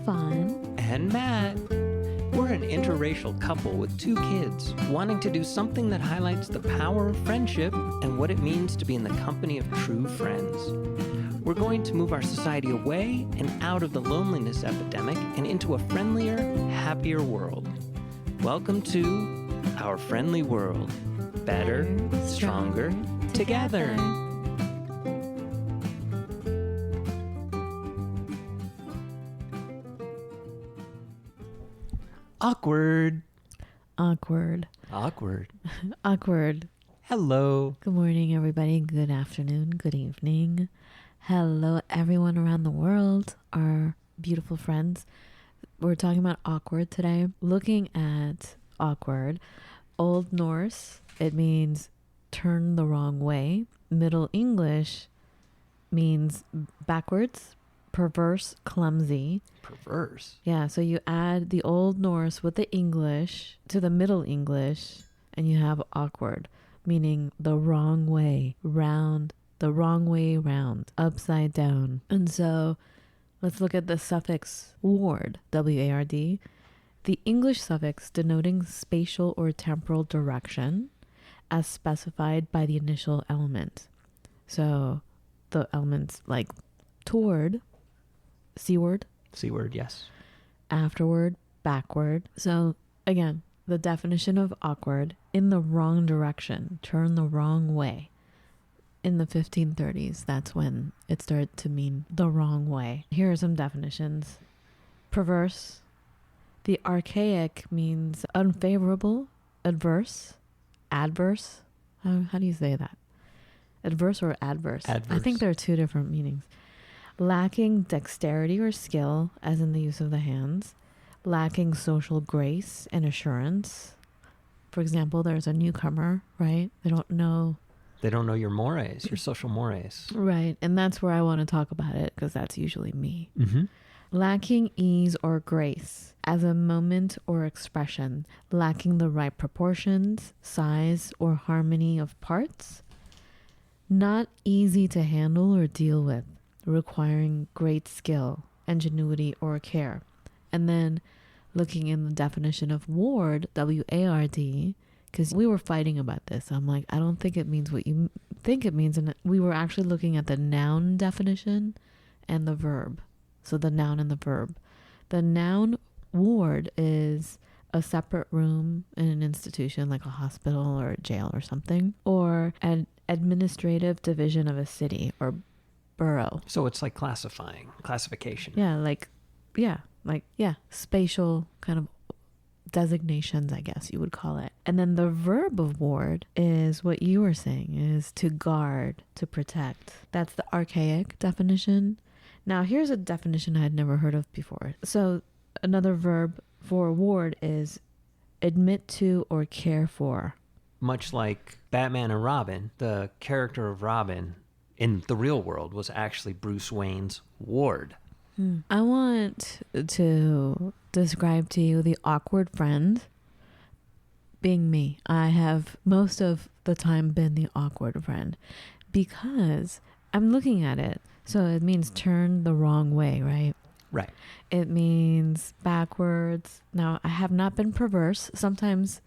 Fawn and Matt. We're an interracial couple with 2 kids, wanting to do something that highlights the power of friendship and what it means to be in the company of true friends. We're going to move our society away and out of the loneliness epidemic and into a friendlier, happier world. Welcome to our friendly world. Better, stronger, together. Awkward. Awkward. Hello. Good morning, everybody. Good afternoon. Good evening. Hello, everyone around the world, our beautiful friends. We're talking about awkward today. Looking at awkward, Old Norse, it means turn the wrong way. Middle English means backwards, perverse, clumsy. Perverse. Yeah, so you add the Old Norse with the English to the Middle English, and you have awkward, meaning the wrong way, round, the wrong way round, upside down. And so let's look at the suffix ward, W-A-R-D, the English suffix denoting spatial or temporal direction as specified by the initial element. So the elements like toward, seaward, yes. afterward, backward. So again, the definition of awkward, in the wrong direction, turn the wrong way. In the 1530s, that's when it started to mean the wrong way. Here are some definitions. Perverse. The archaic means unfavorable, adverse, adverse. How do you say that? Adverse or adverse? Adverse. I think there are 2 different meanings. Lacking dexterity or skill, as in the use of the hands. Lacking social grace and assurance. For example, there's a newcomer, right? They don't know your mores, your social mores. Right. And that's where I want to talk about it, because that's usually me. Mm-hmm. Lacking ease or grace as a moment or expression. Lacking the right proportions, size, or harmony of parts. Not easy to handle or deal with, requiring great skill, ingenuity, or care. And then looking in the definition of ward, W-A-R-D, because we were fighting about this. I'm like, I don't think it means what you think it means. And we were actually looking at the noun definition and the verb. So the noun and the verb. The noun ward is a separate room in an institution like a hospital or a jail or something, or an administrative division of a city or borough. So it's like classification. Yeah, spatial kind of designations, I guess you would call it. And then the verb of ward is what you were saying, is to guard, to protect. That's the archaic definition. Now here's a definition I had never heard of before. So another verb for ward is admit to or care for. Much like Batman and Robin, the character of Robin in the real world was actually Bruce Wayne's ward. I want to describe to you the awkward friend being me. I have most of the time been the awkward friend because I'm looking at it. So it means turn the wrong way, right? Right. It means backwards. Now, I have not been perverse. Sometimes.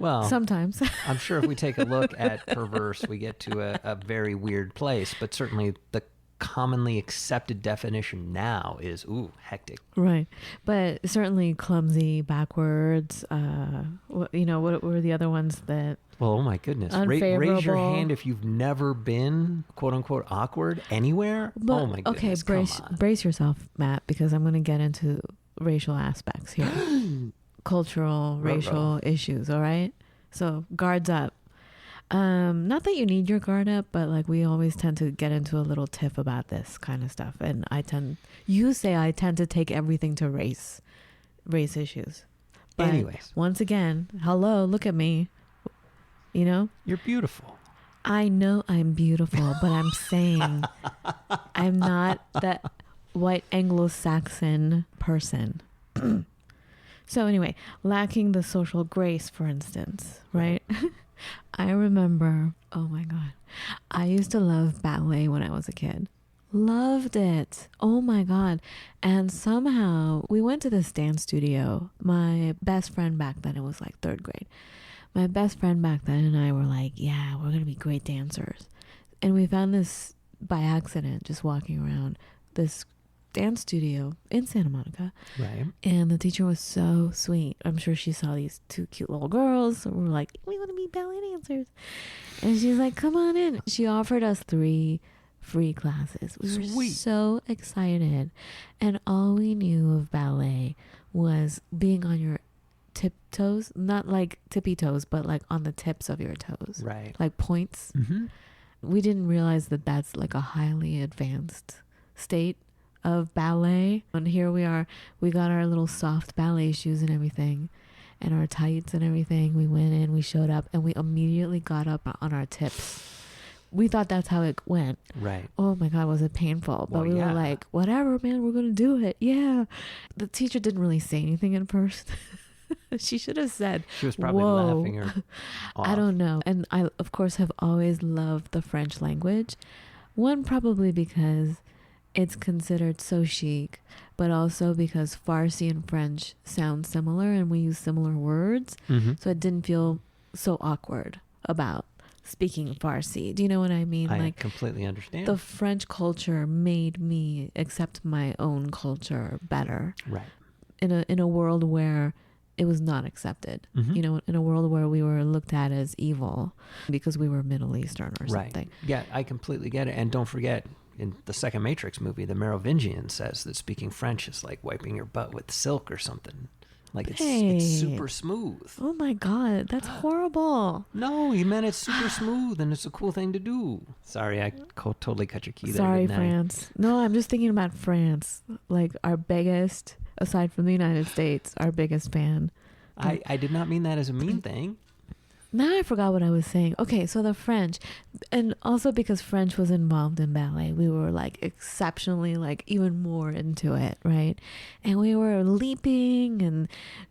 I'm sure if we take a look at perverse, we get to a very weird place. But certainly the commonly accepted definition now is, hectic. Right. But certainly clumsy, backwards. What were the other ones that... Well, oh my goodness. Raise your hand if you've never been, quote unquote, awkward anywhere. But, oh my goodness. Okay, brace yourself, Matt, because I'm going to get into racial aspects here. Cultural, racial issues, all right? So guards up. Not that you need your guard up, but like we always tend to get into a little tiff about this kind of stuff. And I tend to take everything to race issues. But anyways, once again, hello, look at me. You know? You're beautiful. I know I'm beautiful, but I'm saying I'm not that white Anglo-Saxon person. So anyway, lacking the social grace, for instance, right? I remember, oh my God, I used to love ballet when I was a kid. Loved it. Oh my God. And somehow we went to this dance studio. My best friend back then, it was like third grade. My best friend back then and I were like, yeah, we're going to be great dancers. And we found this by accident, just walking around this dance studio in Santa Monica. Right. And the teacher was so sweet. I'm sure she saw these two cute little girls. So we're like, we want to be ballet dancers. And she's like, come on in. She offered us 3 free classes. We were Sweet. so excited. And all we knew of ballet was being on your tiptoes, not like tippy toes, but like on the tips of your toes. Right. Like points. Mm-hmm. We didn't realize that that's like a highly advanced state of ballet. And here we are, we got our little soft ballet shoes and everything and our tights and everything. We went in, we showed up, and we immediately got up on our tips. We thought that's how it went. Right. Oh my God, was it painful? But Well, we yeah. were like, whatever, man, we're gonna do it. Yeah. The teacher didn't really say anything at first. She should have said, She was probably whoa. laughing her off. I don't know. And I, of course, have always loved the French language. One, probably because it's considered so chic, but also because Farsi and French sound similar and we use similar words. Mm-hmm. So it didn't feel so awkward about speaking Farsi. Do you know what I mean? I Like, completely understand. the French culture made me accept my own culture better Right. in a world where it was not accepted. Mhm. You know, in a world where we were looked at as evil because we were Middle Eastern or Right. something. Yeah, I completely get it. And don't forget, in the second Matrix movie, the Merovingian says that speaking French is like wiping your butt with silk or something. Like it's Hey. super smooth. Oh my God, that's horrible. No, he meant it's super smooth and it's a cool thing to do. Sorry, I totally cut your key there. Sorry, didn't I? France. No, I'm just thinking about France. Like our biggest, aside from the United States, our biggest fan. I did not mean that as a mean thing. Now I forgot what I was saying. Okay, so the French, and also because French was involved in ballet, we were like exceptionally, like even more into it, right? And we were leaping, and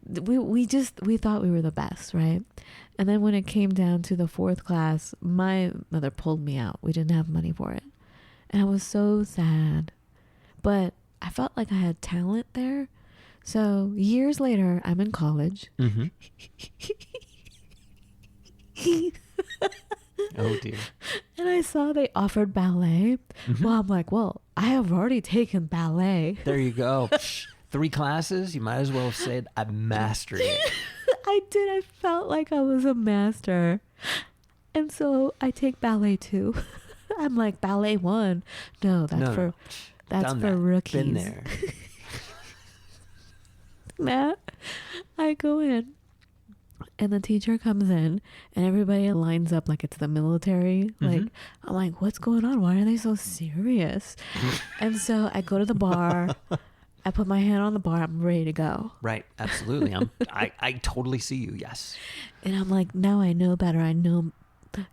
we thought we were the best, right? And then when it came down to the 4th class, my mother pulled me out. We didn't have money for it, and I was so sad, but I felt like I had talent there. So years later, I'm in college. Mm-hmm. Oh dear. And I saw they offered ballet. Mhm. Well, I'm like, well, I have already taken ballet. There you go. 3 classes. You might as well have said I mastered it. I did. I felt like I was a master. And so I take ballet 2. I'm like, ballet 1. No, that's No. that's Done for that. rookies. Been there. Matt, I go in. And the teacher comes in and everybody lines up like it's the military. Like, I'm like, what's going on? Why are they so serious? And so I go to the bar. I put my hand on the bar. I'm ready to go. Right. Absolutely. I totally see you. Yes. And I'm like, now I know better. I know,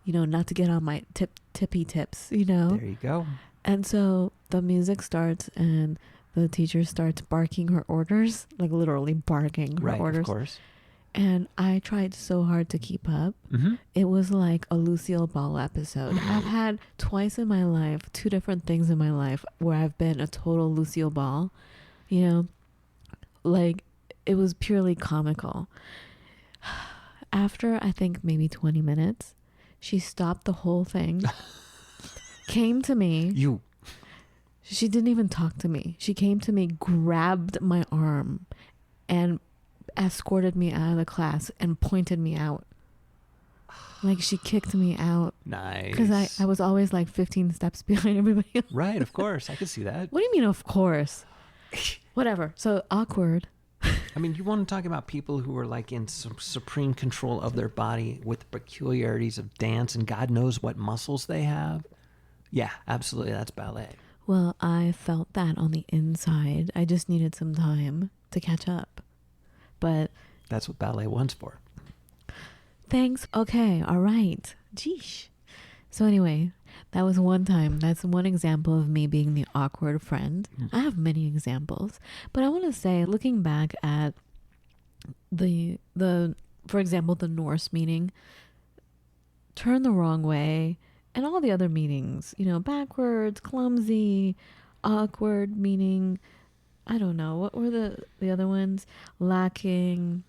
not to get on my tippy tips, There you go. And so the music starts and the teacher starts barking her orders, like literally barking her Right. orders. Of course. And I tried so hard to keep up. Mm-hmm. It was like a Lucille Ball episode. I've had twice in my life, 2 different things in my life where I've been a total Lucille Ball. Like it was purely comical. After I think maybe 20 minutes, she stopped the whole thing, came to me. She didn't even talk to me. She came to me, grabbed my arm, and escorted me out of the class and pointed me out. Like she kicked me out. Nice. Because I was always like 15 steps behind everybody else. Right, of course. I could see that. What do you mean, of course? Whatever. So awkward. I mean, you want to talk about people who are like in some supreme control of their body with the peculiarities of dance and God knows what muscles they have. Yeah, absolutely. That's ballet. Well, I felt that on the inside. I just needed some time to catch up. But That's what ballet one's for. thanks. Okay. All right. Geesh. So anyway, that was one time. That's one example of me being the awkward friend. I have many examples, but I want to say, looking back at for example, the Norse meaning, turn the wrong way and all the other meanings, backwards, clumsy, awkward, meaning, I don't know, what were the other ones? Lacking,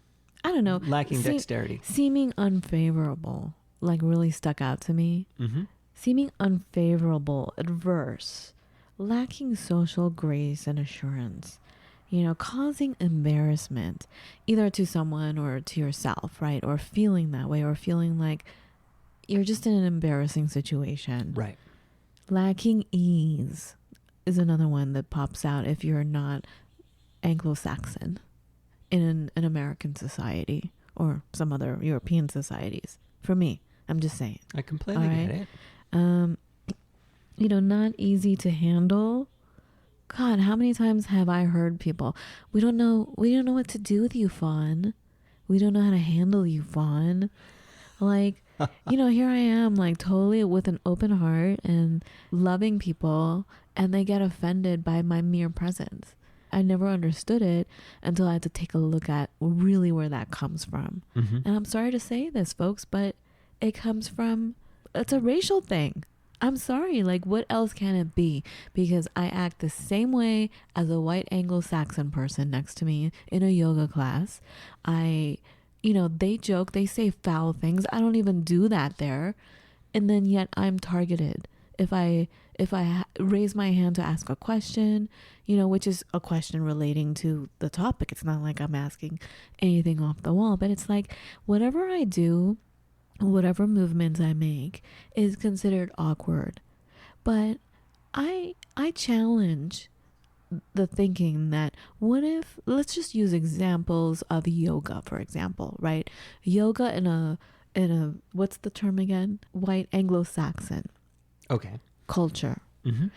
I don't know. Lacking dexterity. Seeming unfavorable, like really stuck out to me. Mm-hmm. Seeming unfavorable, adverse, lacking social grace and assurance, causing embarrassment, either to someone or to yourself, right? Or feeling that way, or feeling like you're just in an embarrassing situation. Right. Lacking ease is another one that pops out if you're not Anglo-Saxon in an American society or some other European societies. For me, I'm just saying. I completely get it. Not easy to handle. God, how many times have I heard people, we don't know what to do with you, Fawn. We don't know how to handle you, Fawn. Like, here I am, like totally with an open heart and loving people, and they get offended by my mere presence. I never understood it until I had to take a look at really where that comes from. Mm-hmm. And I'm sorry to say this, folks, but it comes from, it's a racial thing. I'm sorry, like what else can it be? Because I act the same way as a white Anglo-Saxon person next to me in a yoga class. They joke, they say foul things. I don't even do that there. And then yet I'm targeted. If I raise my hand to ask a question, which is a question relating to the topic. It's not like I'm asking anything off the wall, but it's like whatever I do, whatever movements I make is considered awkward. But I challenge the thinking that what if, let's just use examples of yoga, for example, right? Yoga in a what's the term again? White Anglo-Saxon. Okay. Culture. Mm-hmm.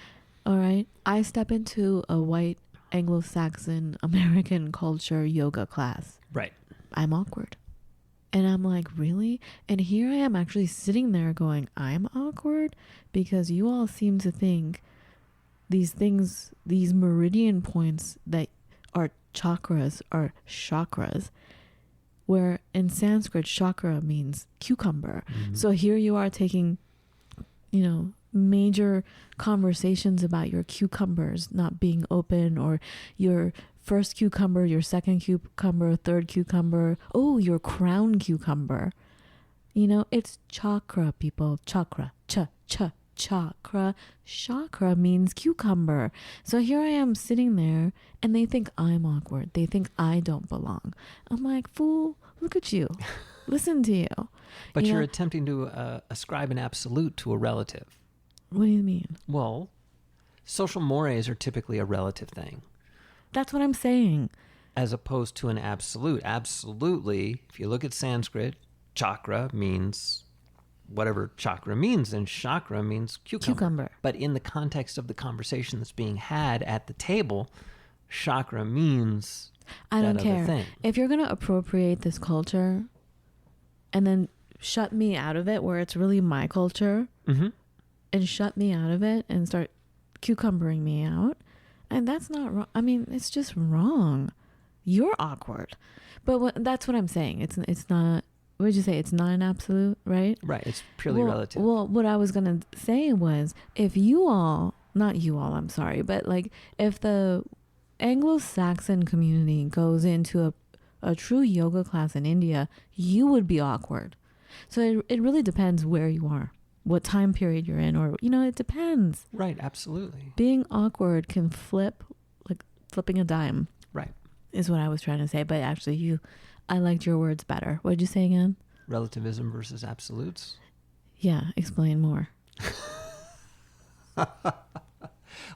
All right. I step into a white Anglo-Saxon American culture yoga class. Right. I'm awkward. And I'm like, really? And here I am actually sitting there going, I'm awkward because you all seem to think these things, these meridian points that are chakras are chakras, where in Sanskrit, chakra means cucumber. Mm-hmm. So here you are taking, major conversations about your cucumbers not being open, or your first cucumber, your second cucumber, third cucumber, your crown cucumber. It's chakra, people. Chakra. Chakra. Chakra means cucumber. So here I am sitting there and they think I'm awkward. They think I don't belong. I'm like, fool, look at you. Listen to you. But you're attempting to ascribe an absolute to a relative. What do you mean? Well, social mores are typically a relative thing. That's what I'm saying. As opposed to an absolute. Absolutely, if you look at Sanskrit, chakra means whatever chakra means, and chakra means cucumber. But in the context of the conversation that's being had at the table, chakra means I don't that care. other thing. If you're going to appropriate this culture and then shut me out of it where it's really my culture, mm-hmm. and shut me out of it and start cucumbering me out, and that's not wrong. I mean, it's just wrong. You're awkward. But that's what I'm saying. It's not, what did you say? It's not an absolute, right? Right. It's purely relative. Well, what I was going to say was, if you all, not you all, I'm sorry, but like if the Anglo-Saxon community goes into a true yoga class in India, you would be awkward. So it really depends where you are, what time period you're in, or, it depends. Right. Absolutely. Being awkward can flip, like flipping a dime. Right. Is what I was trying to say. But actually, I liked your words better. What did you say again? Relativism versus absolutes. Yeah. Explain more.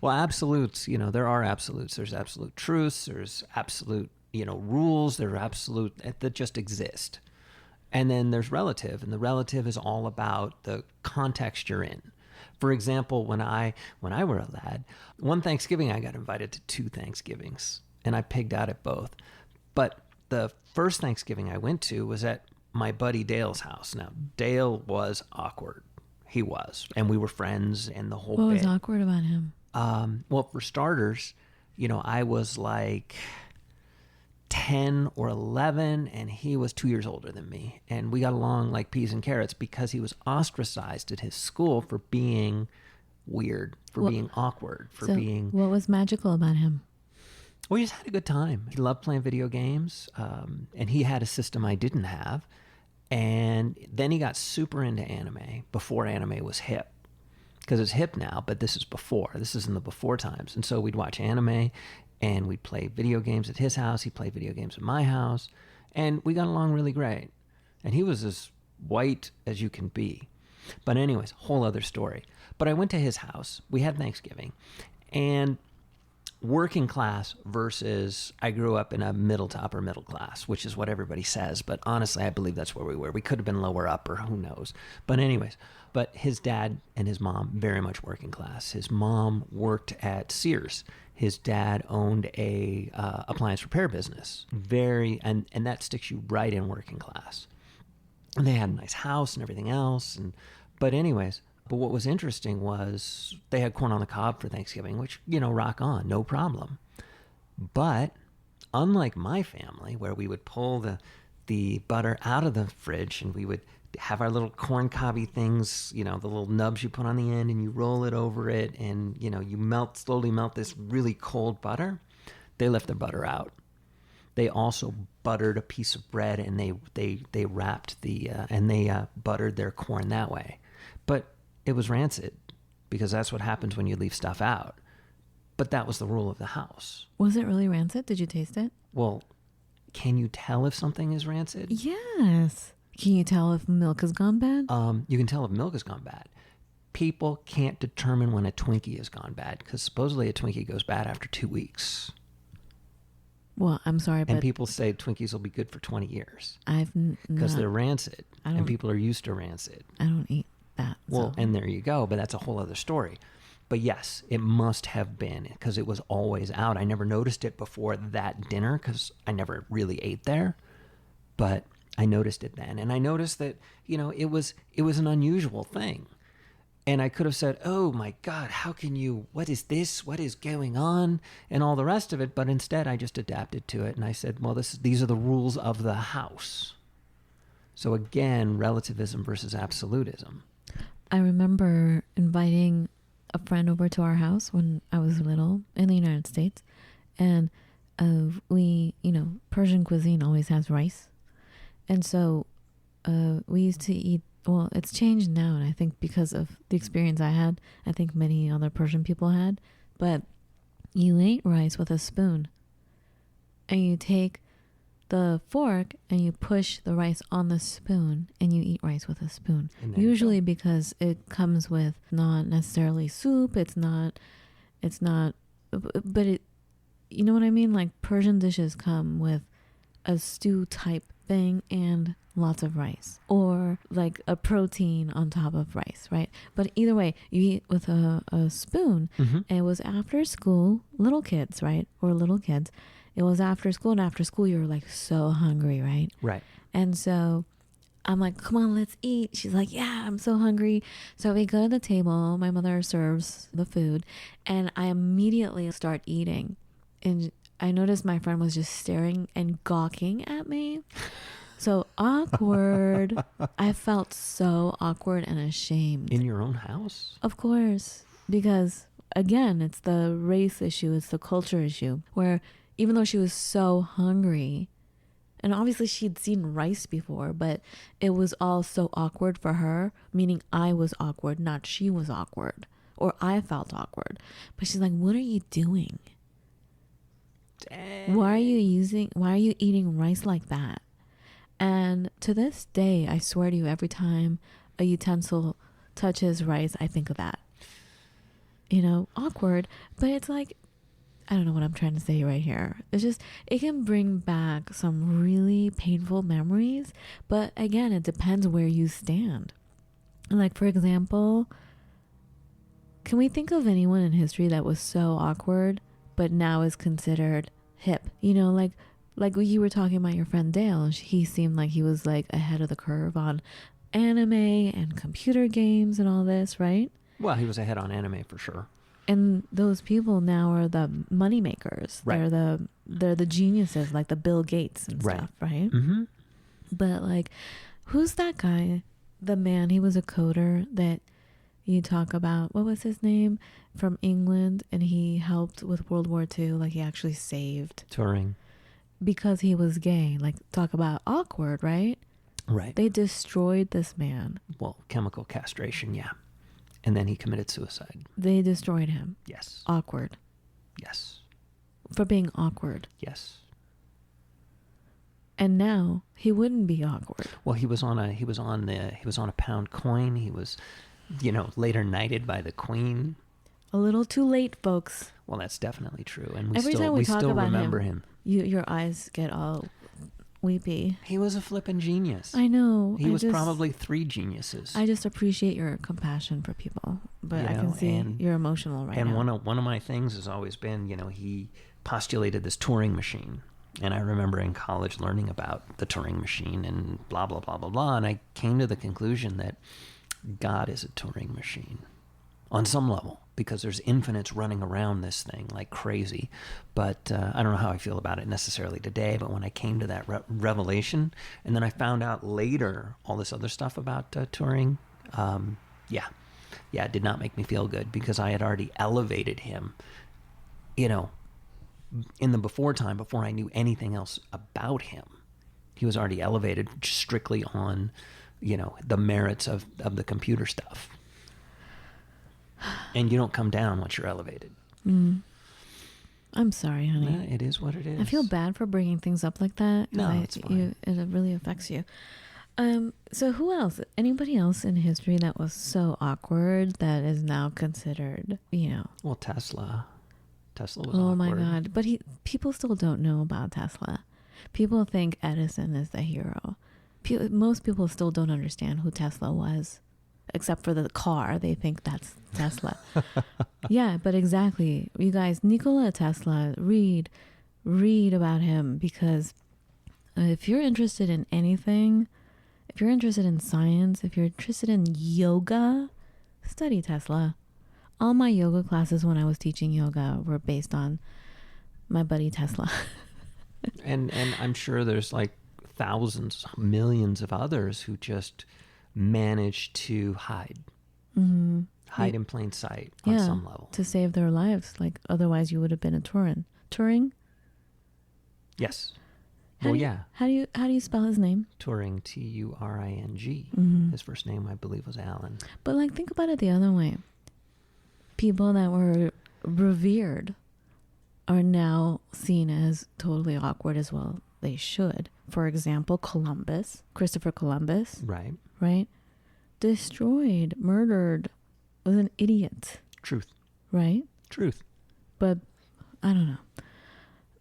Well, absolutes, there are absolutes. There's absolute truths. There's absolute, rules. There are absolute that just exist. And then there's relative, and the relative is all about the context you're in. For example, when I were a lad, one Thanksgiving I got invited to 2 Thanksgivings, and I pigged out at both. But the first Thanksgiving I went to was at my buddy Dale's house. Now, Dale was awkward. He was, and we were friends, and the whole What bit. was awkward about him? Well, for starters, I was like 10 or 11, and he was 2 years older than me. And we got along like peas and carrots because he was ostracized at his school for being weird, for being awkward, for being... What was magical about him? We just had a good time. He loved playing video games, and he had a system I didn't have. And then he got super into anime before anime was hip. Because it's hip now, but this is before. This is in the before times. And so we'd watch anime, and we'd play video games at his house. He'd play video games at my house. And we got along really great. And he was as white as you can be. But anyways, whole other story. But I went to his house. We had Thanksgiving. And working class versus I grew up in a middle to upper middle class, which is what everybody says. But honestly, I believe that's where we were. We could have been lower upper, who knows. But anyways, but his dad and his mom, very much working class. His mom worked at Sears. His dad owned a appliance repair business. And that sticks you right in working class. And they had a nice house and everything else. But anyways, but what was interesting was they had corn on the cob for Thanksgiving, which, rock on, no problem. But unlike my family, where we would pull the butter out of the fridge and we would have our little corn cobby things, the little nubs you put on the end and you roll it over it and, you slowly melt this really cold butter. They left their butter out. They also buttered a piece of bread and they wrapped they buttered their corn that way. But it was rancid because that's what happens when you leave stuff out. But that was the rule of the house. Was it really rancid? Did you taste it? Well, can you tell if something is rancid? Yes. Can you tell if milk has gone bad? You can tell if milk has gone bad. People can't determine when a Twinkie has gone bad because supposedly a Twinkie goes bad after 2 weeks. Well, I'm sorry, but... And people say Twinkies will be good for 20 years. Because they're rancid. And people are used to rancid. I don't eat that. Well, and there you go, but that's a whole other story. But yes, it must have been because it was always out. I never noticed it before that dinner because I never really ate there. But I noticed it then. And I noticed that, it was an unusual thing. And I could have said, oh my God, how can you, what is this? What is going on? And all the rest of it. But instead, I just adapted to it. And I said, well, these are the rules of the house. So again, relativism versus absolutism. I remember inviting a friend over to our house when I was little in the United States. And we, Persian cuisine always has rice. And so we used to eat, well, it's changed now. And I think because of the experience I had, I think many other Persian people had. But you ate rice with a spoon. And you take the fork and you push the rice on the spoon and you eat rice with a spoon. Usually because it comes with not necessarily soup. It's not, but it, you know what I mean? Like Persian dishes come with a stew type thing and lots of rice or like a protein on top of rice, right? But either way, you eat with a spoon. Mm-hmm. And it was after school, little kids, right? Or little kids. It was after school, and after school you were like so hungry, right? Right. And so I'm like, come on, let's eat. She's like, yeah, I'm so hungry. So we go to the table. My mother serves the food and I immediately start eating. And I noticed my friend was just staring and gawking at me. So awkward. I felt so awkward and ashamed. In your own house? Of course. Because again, it's the race issue. It's the culture issue where even though she was so hungry, and obviously she'd seen rice before, but it was all so awkward for her, meaning I was awkward, not she was awkward, or I felt awkward. But she's like, what are you doing? Dang. Why are you eating rice like that? And to this day, I swear to you, every time a utensil touches rice, I think of that. Awkward, but it's like, I don't know what I'm trying to say right here. It's just, it can bring back some really painful memories. But again, it depends where you stand. Like, for example, can we think of anyone in history that was so awkward, but now is considered hip? Like you were talking about your friend Dale. He seemed like he was like ahead of the curve on anime and computer games and all this, right? Well, he was ahead on anime for sure. And those people now are the money makers. Right. They're the geniuses, like the Bill Gates and Right. stuff, right? Mm-hmm. But like, who's that guy? The man, he was a coder that you talk about. What was his name? From England, and he helped with World War II. Like, he actually saved Turing. because he was gay. Like, talk about awkward, right? Right. They destroyed this man. Well, chemical castration, yeah. And then he committed suicide. They destroyed him. Yes. Awkward. Yes. For being awkward. Yes. And now he wouldn't be awkward. Well, he was on a pound coin. He was, later knighted by the Queen. A little too late, folks. Well, that's definitely true. And we Every still time we talk about remember him. Your eyes get all weepy. He was a flippin' genius. I know. He was probably 3 geniuses. I just appreciate your compassion for people, but I can see you're emotional right now. And one of my things has always been, he postulated this Turing machine. And I remember in college learning about the Turing machine and blah, blah, blah, blah, blah. And I came to the conclusion that God is a Turing machine on some level, because there's infinites running around this thing like crazy. But I don't know how I feel about it necessarily today, but when I came to that revelation, and then I found out later all this other stuff about Turing, it did not make me feel good, because I had already elevated him, in the before time, before I knew anything else about him. He was already elevated strictly on, the merits of the computer stuff. And you don't come down once you're elevated. I'm sorry, honey. Yeah, it is what it is. I feel bad for bringing things up like that. No, it's fine. It really affects you. So who else? Anybody else in history that was so awkward that is now considered, Well, Tesla. Tesla was oh awkward. my God. But people still don't know about Tesla. People think Edison is the hero. Most people still don't understand who Tesla was. Except for the car, they think that's Tesla. Yeah, but exactly. You guys, Nikola Tesla, read about him, because if you're interested in anything, if you're interested in science, if you're interested in yoga, study Tesla. All my yoga classes when I was teaching yoga were based on my buddy Tesla. and I'm sure there's like thousands, millions of others who just manage to hide in plain sight on some level, to save their lives. Like, otherwise you would have been a Turing. Yes. How do you spell his name? Turing, Turing. His first name, I believe, was Alan. But like, think about it the other way. People that were revered are now seen as totally awkward as well. They should. For example, Christopher Columbus. Right? Destroyed, murdered, was an idiot. Truth. Right? Truth. But I don't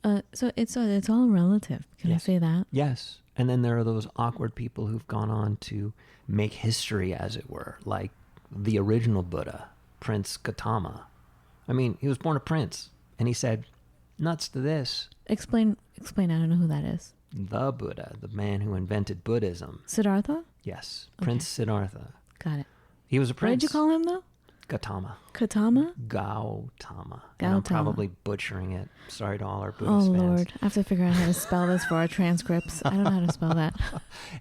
know. So it's all relative. Can I say that? Yes. And then there are those awkward people who've gone on to make history, as it were, like the original Buddha, Prince Gautama. I mean, he was born a prince, and he said, "Nuts to this." Explain. I don't know who that is. The Buddha, the man who invented Buddhism. Siddhartha? Yes, Prince Siddhartha. Got it. He was a prince. What did you call him, though? Gautama. Gautama. And I'm probably butchering it. Sorry to all our Buddhist fans. Oh, Lord. I have to figure out how to spell this for our transcripts. I don't know how to spell that.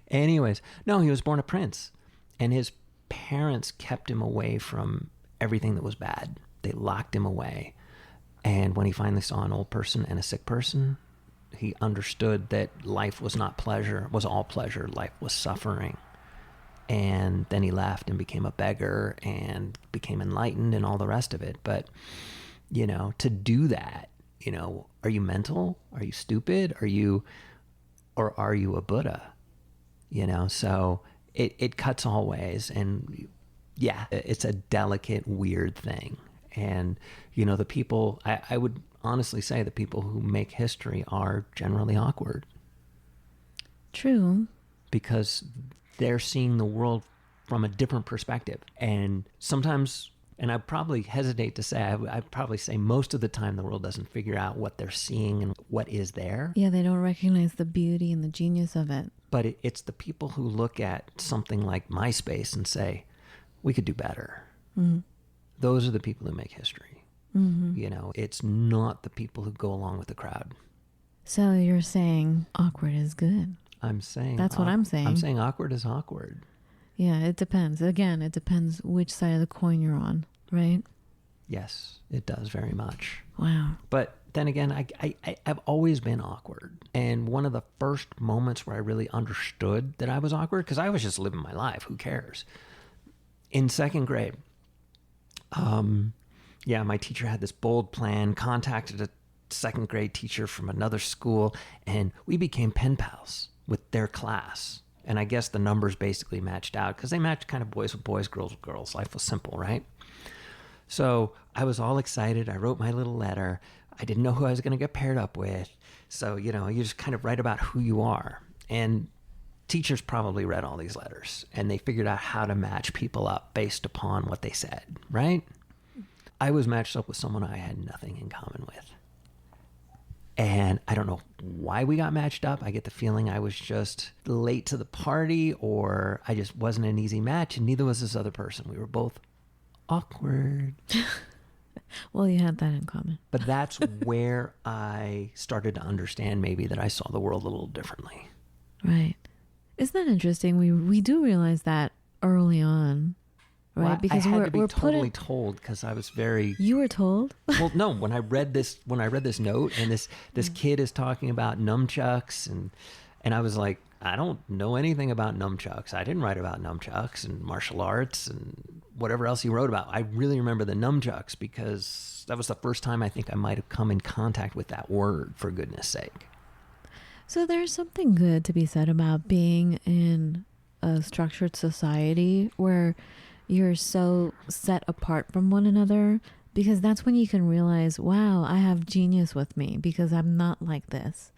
Anyways, no, he was born a prince. And his parents kept him away from everything that was bad. They locked him away. And when he finally saw an old person and a sick person, he understood that life was not pleasure, was all pleasure. Life was suffering. And then he left and became a beggar and became enlightened and all the rest of it. But, to do that, are you mental? Are you stupid? Are you a Buddha? So it cuts all ways. And yeah, it's a delicate, weird thing. And, the people, I would honestly say the people who make history are generally awkward. True. Because they're seeing the world from a different perspective. And sometimes, and I probably hesitate to say, I'd probably say most of the time the world doesn't figure out what they're seeing and what is there. Yeah, they don't recognize the beauty and the genius of it. But it's the people who look at something like MySpace and say, we could do better. Mm-hmm. Those are the people who make history. Mm-hmm. You know, it's not the people who go along with the crowd. So you're saying awkward is good. I'm saying That's what I'm saying. I'm saying awkward is awkward. Yeah, it depends. Again, it depends which side of the coin you're on, right? Yes, it does very much. Wow. But then again, I've always been awkward. And one of the first moments where I really understood that I was awkward, because I was just living my life, who cares? In second grade, my teacher had this bold plan, contacted a second grade teacher from another school, and we became pen pals with their class. And I guess the numbers basically matched out because they matched kind of boys with boys, girls with girls. Life was simple, right? So I was all excited. I wrote my little letter. I didn't know who I was going to get paired up with. So, you know, you just kind of write about who you are. And teachers probably read all these letters and they figured out how to match people up based upon what they said, right? I was matched up with someone I had nothing in common with. And I don't know why we got matched up. I get the feeling I was just late to the party, or I just wasn't an easy match, and neither was this other person. We were both awkward. Well, you had that in common. But that's where I started to understand maybe that I saw the world a little differently. Right. Isn't that interesting? We do realize that early on, right? Well, because I had we're to be we're totally told because I was very. You were told? Well, no. When I read this note and this kid is talking about nunchucks and I was like, I don't know anything about nunchucks. I didn't write about nunchucks and martial arts and whatever else he wrote about. I really remember the nunchucks because that was the first time I think I might have come in contact with that word, for goodness sake. So there's something good to be said about being in a structured society where you're so set apart from one another, because that's when you can realize, wow, I have genius with me because I'm not like this.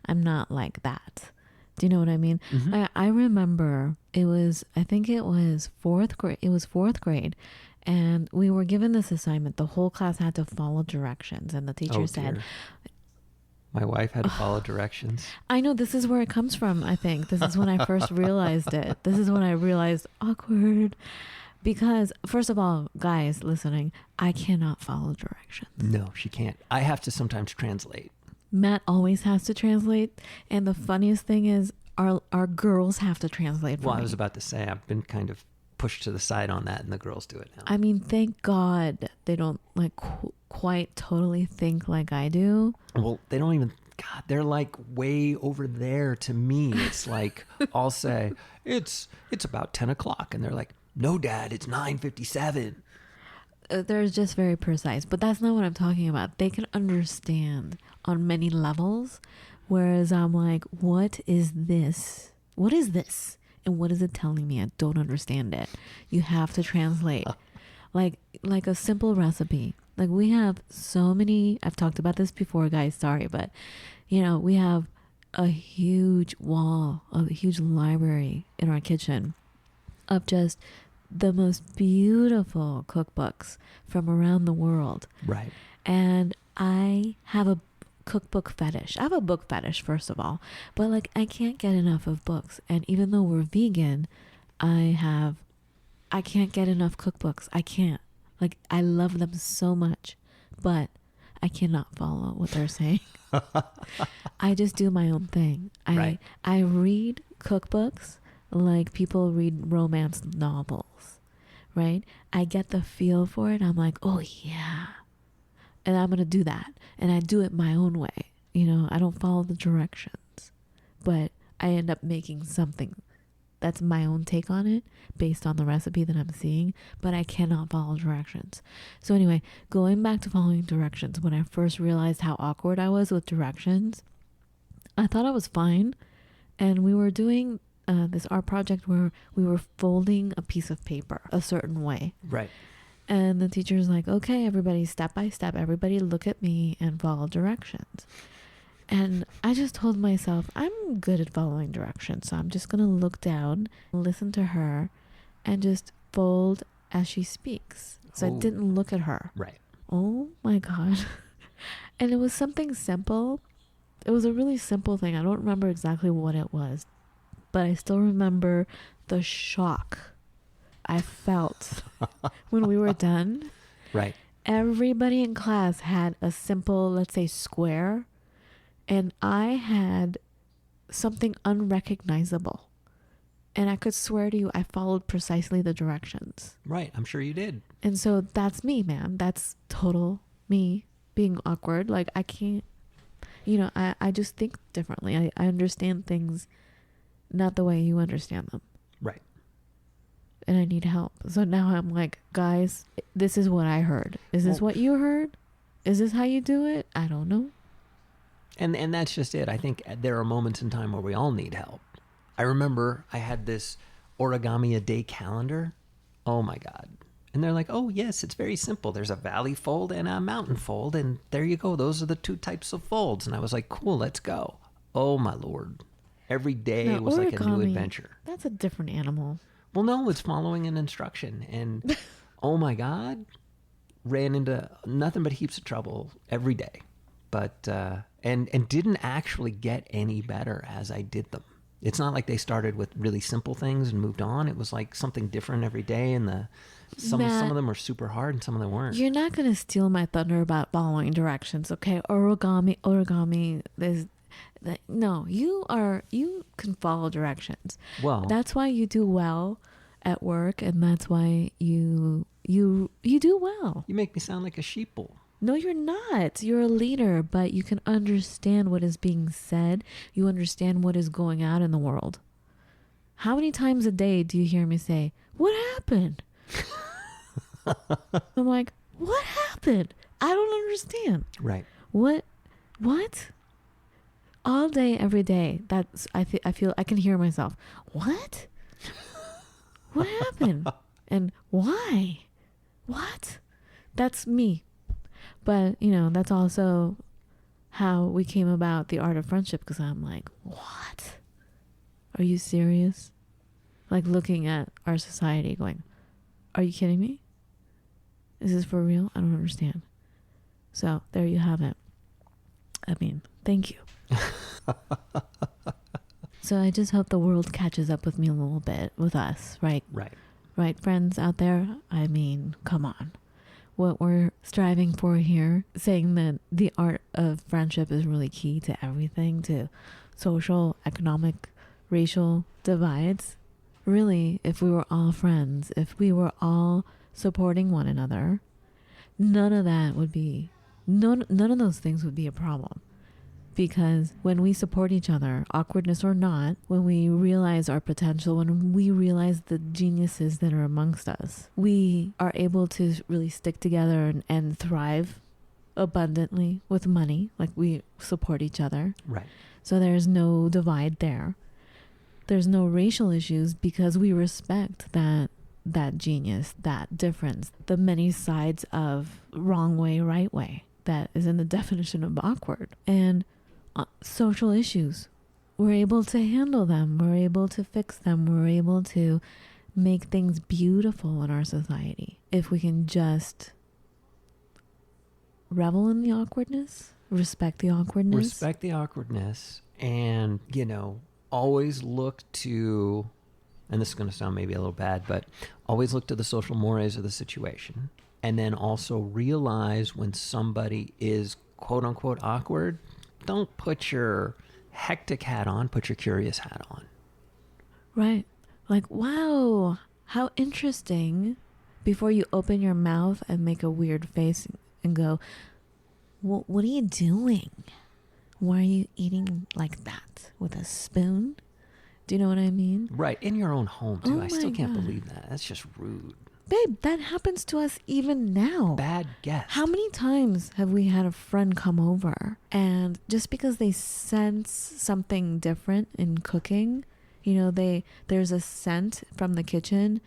I'm not like that. Do you know what I mean? Mm-hmm. I remember I think it was fourth grade. And we were given this assignment. The whole class had to follow directions. And the teacher said, my wife had to follow directions. I know, this is where it comes from, I think. This is when I first realized it. This is when I realized awkward. Because, first of all, guys listening, I cannot follow directions. No, she can't. I have to sometimes translate. Matt always has to translate. And the funniest thing is our girls have to translate for me. I was about to say, I've been kind of pushed to the side on that and the girls do it now. I mean, thank God they don't like quite totally think like I do. Well, they don't even, God, they're like way over there to me. It's like, I'll say, it's about 10 o'clock. And they're like, no, Dad, it's 9:57. They're just very precise, but that's not what I'm talking about. They can understand on many levels, whereas I'm like, what is this? What is this? And what is it telling me? I don't understand it. You have to translate. Like a simple recipe. Like we have so many, I've talked about this before, guys, sorry, but you know, we have a huge wall, a huge library in our kitchen of just the most beautiful cookbooks from around the world. Right. And I have a cookbook fetish. I have a book fetish, first of all, but like I can't get enough of books. And even though we're vegan, I can't get enough cookbooks. I can't. Like, I love them so much, but I cannot follow what they're saying. I just do my own thing. Right. I read cookbooks like people read romance novels, right? I get the feel for it. I'm like, oh yeah. And I'm going to do that. And I do it my own way. You know, I don't follow the directions, but I end up making something that's my own take on it based on the recipe that I'm seeing, but I cannot follow directions. So anyway, going back to following directions, when I first realized how awkward I was with directions, I thought I was fine. And we were doing this art project where we were folding a piece of paper a certain way. Right. And the teacher's like, okay, everybody, step by step, everybody look at me and follow directions. And I just told myself, I'm good at following directions, so I'm just going to look down, listen to her, and just fold as she speaks. So I didn't look at her. Right. Oh my God. And it was something simple. It was a really simple thing. I don't remember exactly what it was, but I still remember the shock I felt when we were done. Right. everybody in class had a simple, let's say, square, and I had something unrecognizable. And I could swear to you, I followed precisely the directions. Right. I'm sure you did. And so that's me, man. That's total me being awkward. Like, I can't, I just think differently. I understand things not the way you understand them. Right. And I need help. So now I'm like, guys, this is what I heard. Is this what you heard? Is this how you do it? I don't know. And that's just it. I think there are moments in time where we all need help. I remember I had this origami a day calendar. Oh my God. And they're like, oh yes, it's very simple. There's a valley fold and a mountain fold. And there you go. Those are the two types of folds. And I was like, cool, let's go. Oh my Lord. Every day was like a new adventure. That's a different animal. Well, no, it's following an instruction. And oh my God, ran into nothing but heaps of trouble every day. But, and didn't actually get any better as I did them. It's not like they started with really simple things and moved on. It was like something different every day. And some of them were super hard and some of them weren't. You're not going to steal my thunder about following directions, okay? Origami is... No, you can follow directions. Well, that's why you do well at work, and that's why you do well. You make me sound like a sheeple. No, you're not. You're a leader, but you can understand what is being said. You understand what is going on in the world. How many times a day do you hear me say, "What happened?" I'm like, "What happened? I don't understand." Right. What? All day, every day. That's I feel I can hear myself. What? What happened? And why? What? That's me. But, that's also how we came about the art of friendship, because I'm like, what? Are you serious? Like, looking at our society going, are you kidding me? Is this for real? I don't understand. So there you have it. I mean, thank you. So I just hope the world catches up with me a little bit, with us, right? Right, friends out there? I mean, come on. What we're striving for here, saying that the art of friendship is really key to everything, to social, economic, racial divides. Really, if we were all friends, if we were all supporting one another, none of those things would be a problem. Because when we support each other, awkwardness or not, when we realize our potential, when we realize the geniuses that are amongst us, we are able to really stick together and thrive abundantly with money. Like, we support each other. Right. So there's no divide there. There's no racial issues because we respect that genius, that difference, the many sides of wrong way, right way that is in the definition of awkward. And social issues, we're able to handle them, we're able to fix them, we're able to make things beautiful in our society if we can just revel in the awkwardness, respect the awkwardness, and always look to, and this is going to sound maybe a little bad, but always look to the social mores of the situation, and then also realize when somebody is quote unquote awkward. Don't put your hectic hat on, put your curious hat on. Right. Like, wow, how interesting, before you open your mouth and make a weird face and go, what are you doing? Why are you eating like that? With a spoon? Do you know what I mean? Right. In your own home, too. Oh, I still can't believe that. That's just rude. Babe, that happens to us even now. Bad guess. How many times have we had a friend come over and just because they sense something different in cooking, there's a scent from the kitchen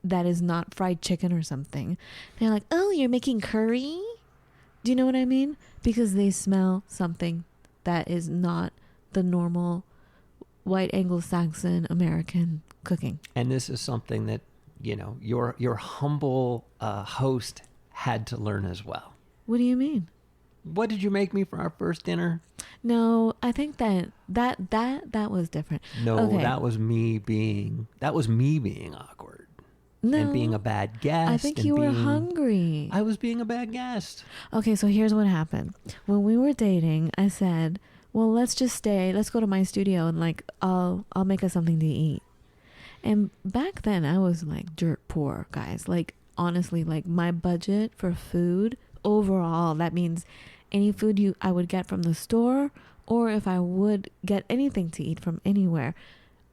that is not fried chicken or something. They're like, "Oh, you're making curry?" Do you know what I mean? Because they smell something that is not the normal white Anglo-Saxon American cooking. And this is something that your humble host had to learn as well. What do you mean? What did you make me for our first dinner? No, I think that was different. No, okay. that was me being awkward. and being No, a bad guest. I think and you were being- hungry. I was being a bad guest. Okay, so here's what happened. When we were dating, I said, well, let's just stay. Let's go to my studio and like I'll make us something to eat. And back then I was like dirt poor, guys. Like honestly, like my budget for food overall, that means any food I would get from the store, or if I would get anything to eat from anywhere.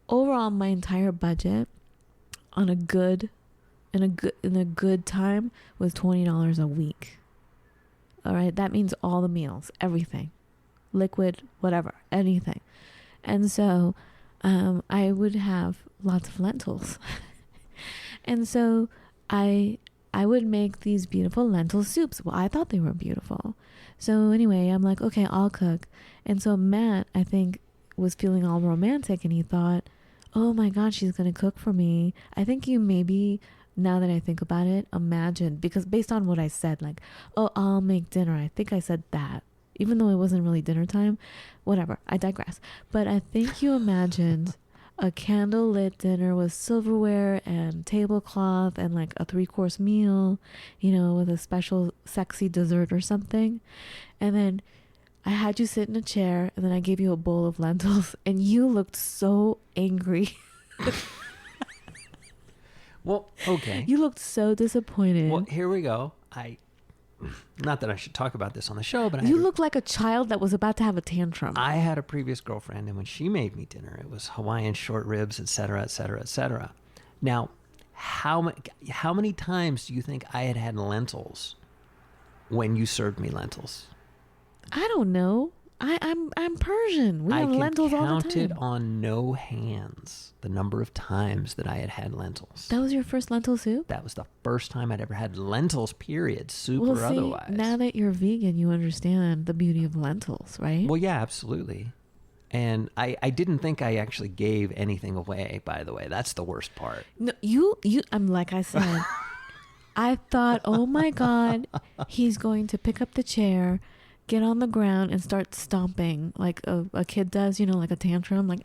Overall, my entire budget on a good in a good time was $20 a week. All right, that means all the meals, everything, liquid, whatever, anything. And so I would have lots of lentils. And so I would make these beautiful lentil soups. Well, I thought they were beautiful. So anyway, I'm like, okay, I'll cook. And so Matt, I think, was feeling all romantic, and he thought, oh my God, she's going to cook for me. I think you maybe, now that I think about it, imagine, because based on what I said, like, oh, I'll make dinner. I think I said that, even though it wasn't really dinner time. Whatever, I digress. But I think you imagined a candlelit dinner with silverware and tablecloth and like a 3-course meal, you know, with a special sexy dessert or something. And then I had you sit in a chair, and then I gave you a bowl of lentils, and you looked so angry. Well, okay. You looked so disappointed. Well, here we go. Not that I should talk about this on the show, but you looked like a child that was about to have a tantrum. I had a previous girlfriend, and when she made me dinner, it was Hawaiian short ribs, et cetera, et cetera, et cetera. Now, how many times do you think I had lentils when you served me lentils? I don't know. I'm Persian. We have lentils all the time. I counted on no hands the number of times that I had lentils. That was your first lentil soup? That was the first time I'd ever had lentils, period, soup well, or see, otherwise. Now that you're vegan, you understand the beauty of lentils, right? Well, yeah, absolutely. And I didn't think I actually gave anything away, by the way. That's the worst part. No, you I'm like I said, I thought, oh my God, he's going to pick up the chair, get on the ground, and start stomping like a kid does, you know, like a tantrum, like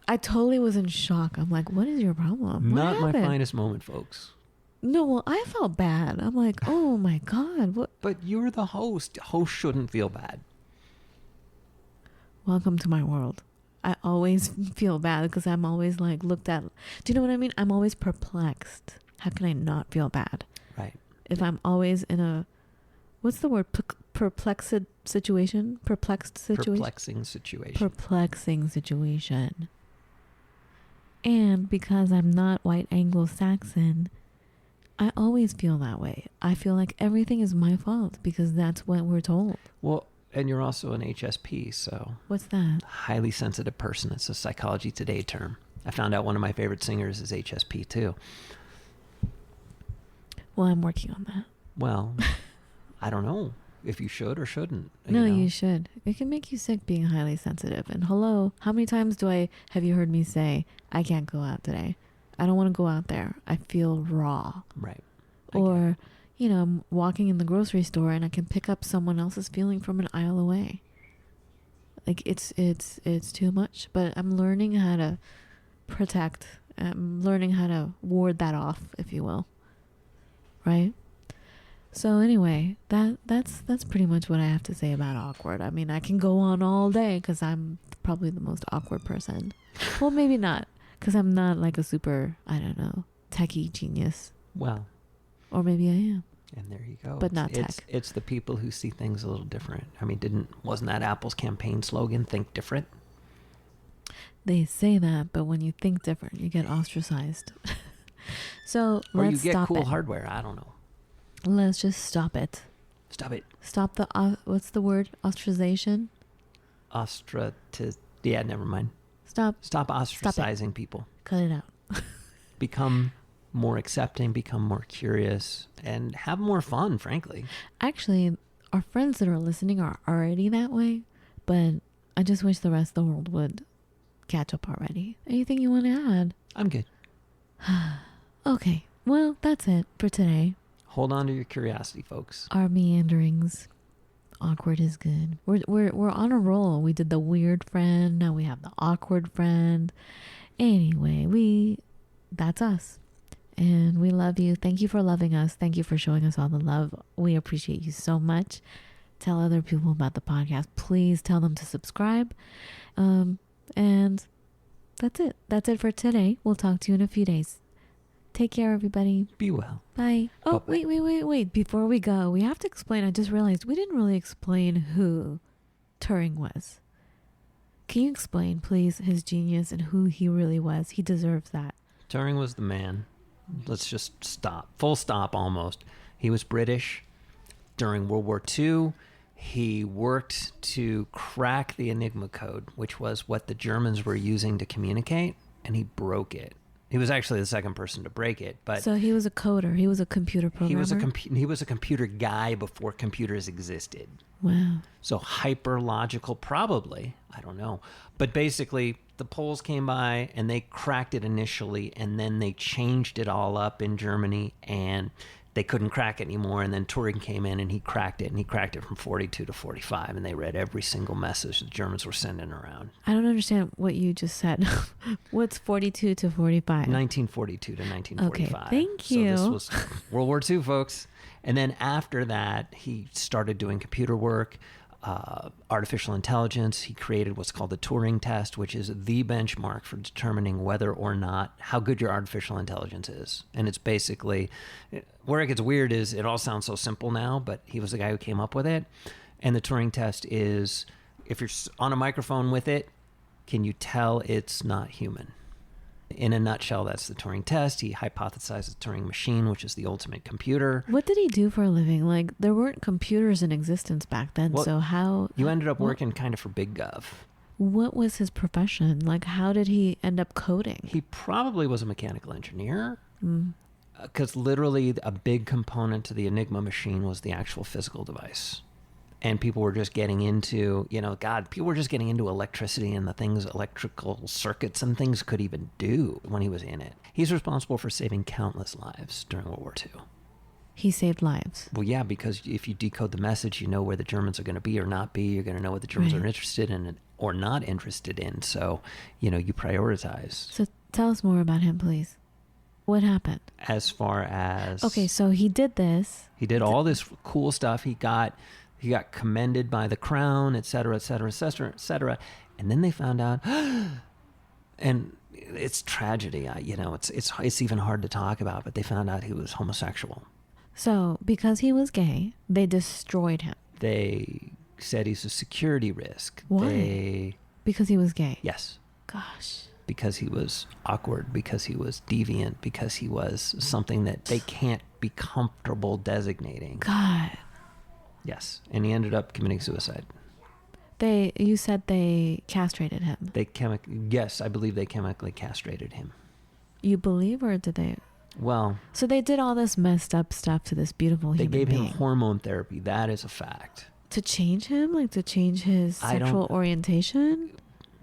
I totally was in shock. I'm like, what is your problem? Not my finest moment, folks. No, well, I felt bad. I'm like, oh my God, what? But you're the host. Host shouldn't feel bad. Welcome to my world. I always feel bad because I'm always like looked at. Do you know what I mean? I'm always perplexed. How can I not feel bad? Right. If I'm always in a, what's the word? Perplexed situation? Perplexed situation? Perplexing situation. Perplexing situation. And because I'm not white Anglo-Saxon, I always feel that way. I feel like everything is my fault because that's what we're told. Well, and you're also an HSP, so. What's that? Highly sensitive person. It's a Psychology Today term. I found out one of my favorite singers is HSP too. Well, I'm working on that. Well, I don't know if you should or shouldn't. No, you should. It can make you sick being highly sensitive. And hello, how many times have you heard me say, I can't go out today? I don't want to go out there. I feel raw. Right. Or, you know, I'm walking in the grocery store and I can pick up someone else's feeling from an aisle away. Like it's too much, but I'm learning how to protect. I'm learning how to ward that off, if you will. Right? So anyway, that's pretty much what I have to say about awkward. I mean, I can go on all day because I'm probably the most awkward person. Well, maybe not, because I'm not like a super, I don't know, techie genius. Well. Or maybe I am. And there you go. But not tech. It's the people who see things a little different. I mean, wasn't that Apple's campaign slogan, think different? They say that, but when you think different, you get ostracized. So or let's stop it. Or you get cool hardware. I don't know. Let's just stop it. Stop it. Stop the, what's the word? Ostracization? Yeah, never mind. Stop ostracizing people. Cut it out. Become more accepting, become more curious, and have more fun, frankly. Actually, our friends that are listening are already that way, but I just wish the rest of the world would catch up already. Anything you want to add? I'm good. Okay, well, that's it for today. Hold on to your curiosity, folks. Our meanderings. Awkward is good. We're on a roll. We did the weird friend. Now we have the awkward friend. Anyway, we that's us. And we love you. Thank you for loving us. Thank you for showing us all the love. We appreciate you so much. Tell other people about the podcast. Please tell them to subscribe. And that's it. That's it for today. We'll talk to you in a few days. Take care, everybody. Be well. Bye. Oh, Bye-bye. wait. Before we go, we have to explain. I just realized we didn't really explain who Turing was. Can you explain, please, his genius and who he really was? He deserves that. Turing was the man. Let's just stop. Full stop almost. He was British. During World War II, he worked to crack the Enigma code, which was what the Germans were using to communicate, and he broke it. He was actually the second person to break it, but So he was a coder. He was a computer programmer. he was a computer guy before computers existed. Wow. So hyperlogical, probably. I don't know. But basically, the Poles came by and they cracked it initially, and then they changed it all up in Germany, and they couldn't crack it anymore. And then Turing came in and he cracked it, and he cracked it from 42 to 45, and they read every single message the Germans were sending around. I don't understand what you just said. What's 42 to 45? 1942 to 1945. Okay, thank you. So this was World War II, folks. And then after that, he started doing computer work, artificial intelligence. He created what's called the Turing test, which is the benchmark for determining whether or not how good your artificial intelligence is. And it's basically, where it gets weird is it all sounds so simple now, but he was the guy who came up with it. And the Turing test is, if you're on a microphone with it, can you tell it's not human? In a nutshell, that's the Turing test. He hypothesized the Turing machine, which is the ultimate computer. What did he do for a living? Like, there weren't computers in existence back then, Well, so how... You ended up working kind of for Big Gov. What was his profession? Like, how did he end up coding? He probably was a mechanical engineer, Mm. because literally a big component to the Enigma machine was the actual physical device. And people were just getting into, people were just getting into electricity and the things, electrical circuits and things could even do when he was in it. He's responsible for saving countless lives during World War II. He saved lives. Well, yeah, because if you decode the message, you know where the Germans are going to be or not be. You're going to know what the Germans Right. are interested in or not interested in. So, you prioritize. So tell us more about him, please. What happened? As far as... Okay, so he did this. He did all this cool stuff. He got commended by the crown, et cetera, et cetera, et cetera, et cetera. And then they found out, and it's tragedy. It's even hard to talk about, but they found out he was homosexual. So because he was gay, they destroyed him. They said he's a security risk. Why? Because he was gay. Yes. Gosh. Because he was awkward, because he was deviant, because he was something that they can't be comfortable designating. God. Yes. And he ended up committing suicide. You said they castrated him. Yes, I believe they chemically castrated him. You believe, or did they? Well, So they did all this messed up stuff to this beautiful human being. They gave him hormone therapy. That is a fact. To change him? Like to change his I don't- sexual orientation?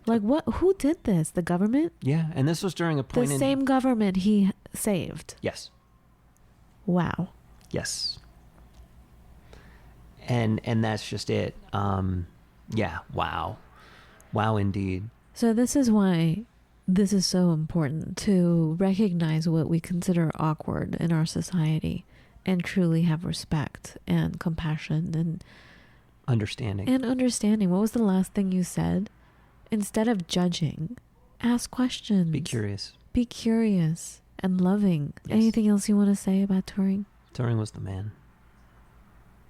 Like what? Who did this? The government? Yeah, and this was during a The point same government he saved. Yes. Wow. Yes. And that's just it. Yeah, wow. Wow, indeed. So this is why this is so important, to recognize what we consider awkward in our society and truly have respect and compassion and Understanding. What was the last thing you said? Instead of judging, ask questions. Be curious. Be curious and loving. Yes. Anything else you want to say about Turing? Turing was the man.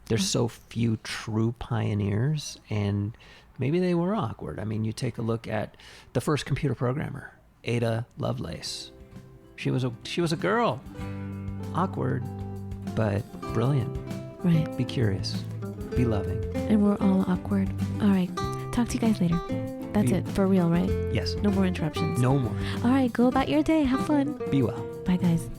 There's so few true pioneers, and maybe they were awkward. I mean, you take a look at the first computer programmer, Ada Lovelace. She was a girl. Awkward, but brilliant. Right. Be curious. Be loving. And we're all awkward. All right. Talk to you guys later. That's it. For real, right? Yes. No more interruptions. No more. All right. Go about your day. Have fun. Be well. Bye, guys.